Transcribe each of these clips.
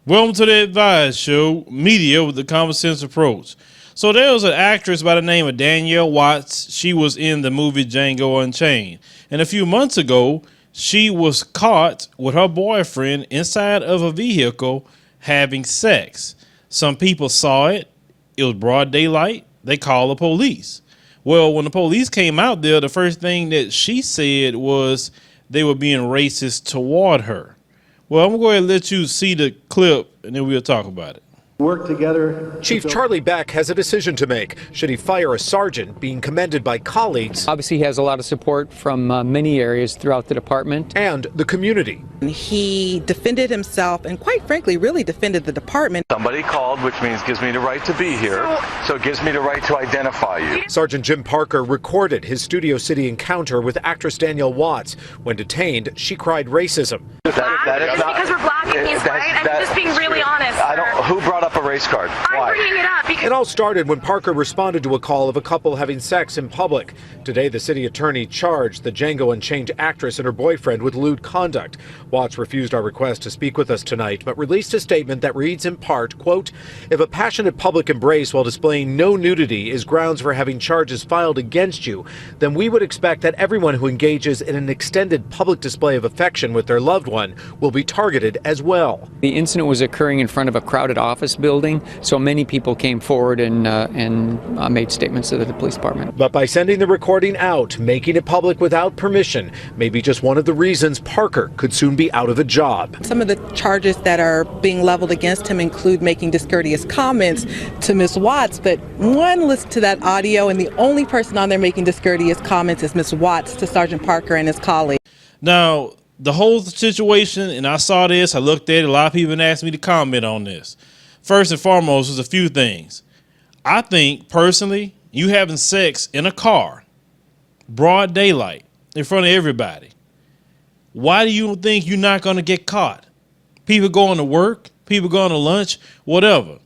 Welcome to the Advice Show, media with the common sense approach. So there was an actress by the name of Danielle Watts. She was in the movie Django Unchained. And a few months ago, she was caught with her boyfriend inside of a vehicle having sex. Some people saw it. It was broad daylight. They called the police. Well, when the police came out there, the first thing that she said was they were being racist toward her. Well, I'm going to go ahead and let you see the clip, and then we'll talk about it. Work together. Chief Charlie Beck has a decision to make. Should he fire a sergeant being commended by colleagues? Obviously, he has a lot of support from many areas throughout the department. And the community. He defended himself and, quite frankly, really defended the department. Somebody called, which means gives me the right to be here, so it gives me the right to identify you. Sergeant Jim Parker recorded his Studio City encounter with actress Danielle Watts. When detained, she cried racism. That is not, because we're black and he's white. I'm just being really honest. Who brought up a race card? Why? I'm bringing it up because It all started when Parker responded to a call of a couple having sex in public. Today, the city attorney charged the Django Unchained actress and her boyfriend with lewd conduct. Watts refused our request to speak with us tonight, but released a statement that reads in part, quote, "If a passionate public embrace while displaying no nudity is grounds for having charges filed against you, then we would expect that everyone who engages in an extended public display of affection with their loved one will be targeted as well." The incident was occurring in front of a crowded office building, so many people came forward and made statements to the police department. But by sending the recording out, making it public without permission, may be just one of the reasons Parker could soon be out of a job. Some of the charges that are being leveled against him include making discourteous comments to Ms. Watts, but one listened to that audio, and the only person on there making discourteous comments is Ms. Watts to Sergeant Parker and his colleague. Now, the whole situation, and I saw this, I looked at it, a lot of people asked me to comment on this. First and foremost, there's a few things. I think, personally, you having sex in a car, broad daylight, in front of everybody, why do you think you're not going to get caught? People going to work, people going to lunch, whatever.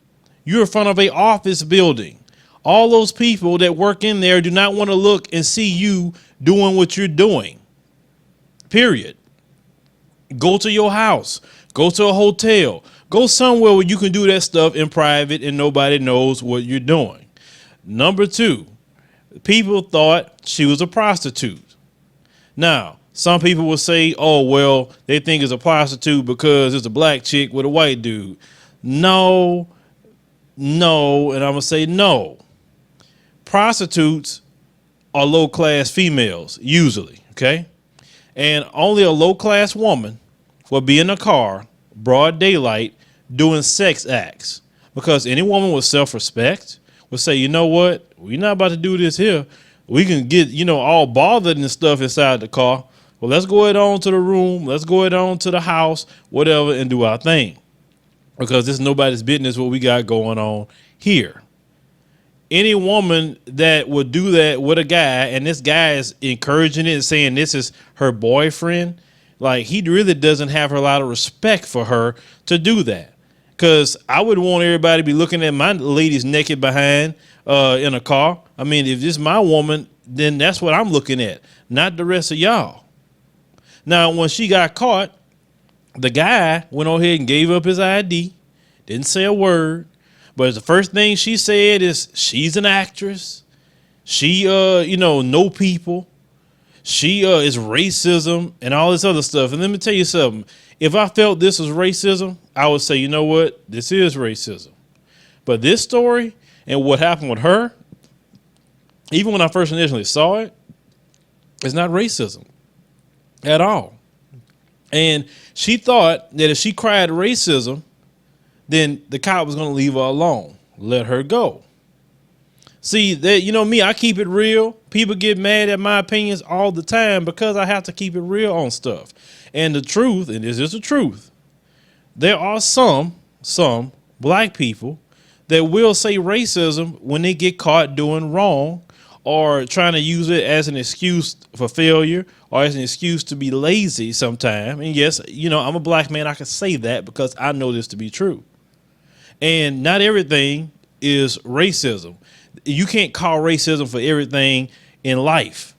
You're in front of an office building. All those people that work in there do not want to look and see you doing what you're doing. Period. Go to your house. Go to a hotel. Go somewhere where you can do that stuff in private and nobody knows what you're doing. Number two, people thought she was a prostitute. Now, some people will say, oh, well, they think it's a prostitute because it's a black chick with a white dude. No, and I'm going to say no. Prostitutes are low-class females, usually, okay? And only a low-class woman will be in a car, broad daylight, doing sex acts. Because any woman with self-respect will say, you know what? We're not about to do this here. We can get, all bothered and stuff inside the car. Well, let's go ahead on to the room. Let's go ahead on to the house, whatever, and do our thing. Because this is nobody's business what we got going on here. Any woman that would do that with a guy, and this guy is encouraging it and saying this is her boyfriend, like he really doesn't have a lot of respect for her to do that. Because I wouldn't want everybody to be looking at my lady's naked behind in a car. I mean, if this is my woman, then that's what I'm looking at, not the rest of y'all. Now, when she got caught, the guy went on ahead and gave up his ID, didn't say a word. But the first thing she said is she's an actress. She, know people. She is racism and all this other stuff. And let me tell you something. If I felt this was racism, I would say, you know what? This is racism. But this story and what happened with her, even when I first initially saw it, it's not racism at all. And she thought that if she cried racism, then the cop was going to leave her alone, let her go. See, that me, I keep it real. People get mad at my opinions all the time because I have to keep it real on stuff. And the truth, and this is the truth, there are some black people that will say racism when they get caught doing wrong or trying to use it as an excuse for failure or as an excuse to be lazy sometime. And yes, I'm a black man. I can say that because I know this to be true. And not everything is racism. You can't call racism for everything in life.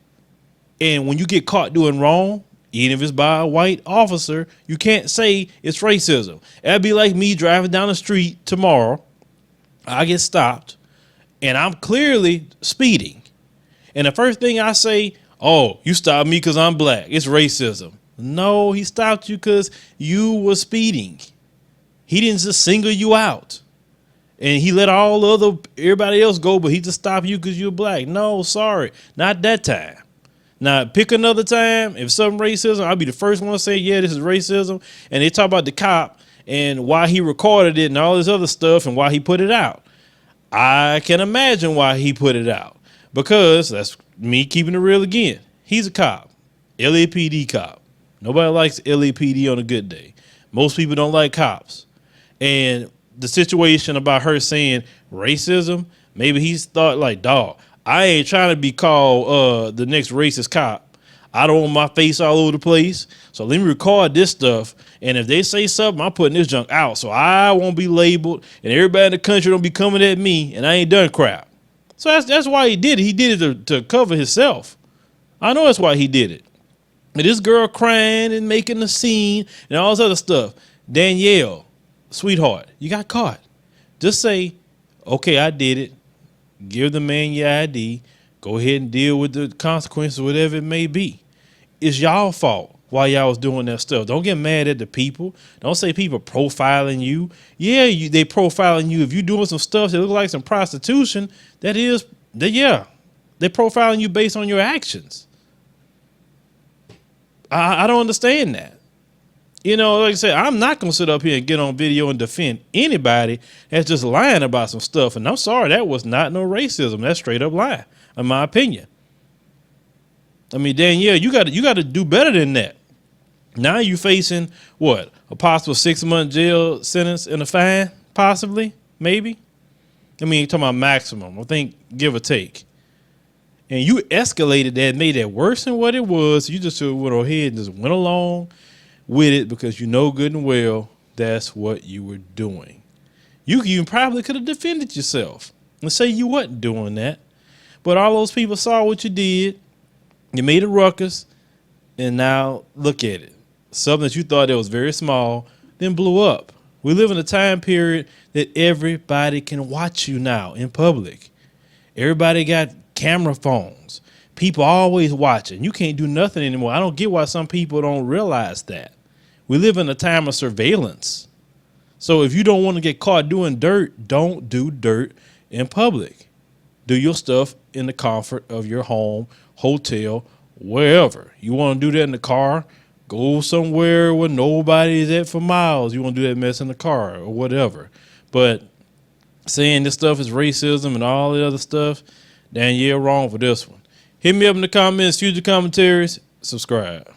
And when you get caught doing wrong Even if it's by a white officer, you can't say it's racism. That'd be like me driving down the street tomorrow. I get stopped and I'm clearly speeding. And the first thing I say, oh, you stopped me because I'm black. It's racism. No, he stopped you because you were speeding. He didn't just single you out. And he let everybody else go, but he just stopped you because you're black. No, sorry, not that time. Now, pick another time. If something racism, I'll be the first one to say, yeah, this is racism. And they talk about the cop and why he recorded it and all this other stuff and why he put it out. I can imagine why he put it out. Because that's me keeping it real again. He's a cop, LAPD cop. Nobody likes LAPD on a good day. Most people don't like cops. And the situation about her saying racism, maybe he's thought like, dog, I ain't trying to be called the next racist cop. I don't want my face all over the place. So let me record this stuff. And if they say something, I'm putting this junk out. So I won't be labeled and everybody in the country don't be coming at me and I ain't done crap. So that's why he did it. He did it to cover himself. I know that's why he did it. And this girl crying and making a scene and all this other stuff. Danielle, sweetheart, you got caught. Just say, okay, I did it. Give the man your ID. Go ahead and deal with the consequences, whatever it may be. It's y'all fault why y'all was doing that stuff. Don't get mad at the people. Don't say people profiling you. Yeah, they profiling you. If you doing some stuff that look like some prostitution, they're profiling you based on your actions. I don't understand that. You know, like I said, I'm not going to sit up here and get on video and defend anybody that's just lying about some stuff. And I'm sorry, that was not no racism. That's straight up lie, in my opinion. I mean, Danielle, you got to do better than that. Now you facing what? A possible 6-month jail sentence and a fine, possibly, maybe. I mean, you're talking about maximum, I think, give or take. And you escalated that, made that worse than what it was. You just went ahead and just went along with it because you know good and well that's what you were doing. You probably could have defended yourself and say you wasn't doing that. But all those people saw what you did. You made a ruckus. And now look at it. Something that you thought that was very small then blew up. We live in a time period that everybody can watch you now in public. Everybody got camera phones. People always watching. You can't do nothing anymore. I don't get why some people don't realize that. We live in a time of surveillance. So if you don't want to get caught doing dirt, don't do dirt in public. Do your stuff in the comfort of your home, hotel, wherever. You want to do that in the car, go somewhere where nobody is at for miles. You want to do that mess in the car or whatever. But saying this stuff is racism and all the other stuff, Danielle, wrong for this one. Hit me up in the comments, future commentaries, subscribe.